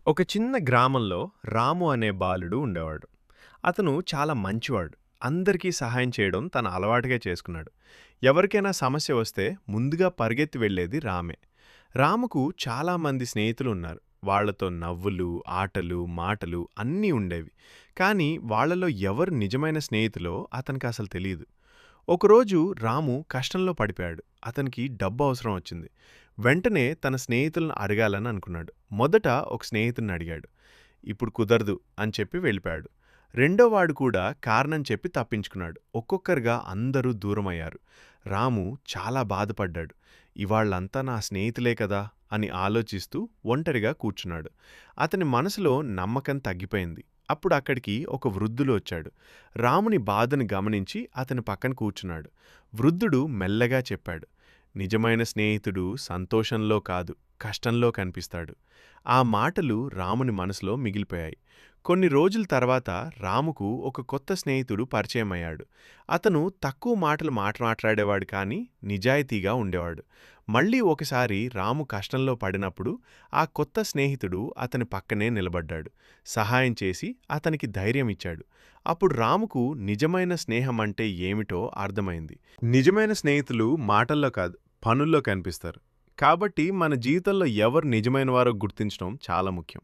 ఒక చిన్న గ్రామంలో రాము అనే బాలుడు ఉండేవాడు. అతను చాలా మంచివాడు. అందరికీ సహాయం చేయడం తన అలవాటుగా చేసుకున్నాడు. ఎవరికైనా సమస్య వస్తే ముందుగా పరిగెత్తి వెళ్ళేది రామే. రాముకు చాలా మంది స్నేహితులు ఉన్నారు. వాళ్ళతో నవ్వులు, ఆటలు, మాటలు అన్నీ ఉండేవి. కానీ వాళ్ళలో ఎవరు నిజమైన స్నేహితులో అతనికి అసలు తెలీదు. ఒకరోజు రాము కష్టంలో పడిపోయాడు. అతనికి డబ్బు అవసరం వచ్చింది. వెంటనే తన స్నేహితులను అడగాలని అనుకున్నాడు. మొదట ఒక స్నేహితుడిని అడిగాడు. ఇప్పుడు కుదరదు అని చెప్పి వెళ్ళిపోయాడు. రెండోవాడు కూడా కారణం చెప్పి తప్పించుకున్నాడు. ఒక్కొక్కరుగా అందరూ దూరమయ్యారు. రాము చాలా బాధపడ్డాడు. ఇవాళ్ళంతా నా స్నేహితులే కదా అని ఆలోచిస్తూ ఒంటరిగా కూర్చున్నాడు. అతని మనసులో నమ్మకం తగ్గిపోయింది. అప్పుడు అక్కడికి ఒక వృద్ధుడు వచ్చాడు. రాముని బాధను గమనించి అతని పక్కన కూర్చున్నాడు. వృద్ధుడు మెల్లగా చెప్పాడు, నిజమైన స్నేహితుడు సంతోషంలో కాదు, కష్టంలో కనిపిస్తాడు. ఆ మాటలు రాముని మనసులో మిగిలిపోయాయి. కొన్ని రోజుల తర్వాత రాముకు ఒక కొత్త స్నేహితుడు పరిచయమయ్యాడు. అతను తక్కువ మాటలు మాట్లాడేవాడు కానీ నిజాయితీగా ఉండేవాడు. మళ్ళీ ఒకసారి రాము కష్టంలో పడినప్పుడు ఆ కొత్త స్నేహితుడు అతని పక్కనే నిలబడ్డాడు. సహాయం చేసి అతనికి ధైర్యం ఇచ్చాడు. అప్పుడు రాముకు నిజమైన స్నేహం అంటే ఏమిటో అర్థమైంది. నిజమైన స్నేహితులు మాటల్లో కాదు, పనుల్లో కనిపిస్తారు. కాబట్టి మన జీవితంలో ఎవరు నిజమైన వారో గుర్తించడం చాలా ముఖ్యం.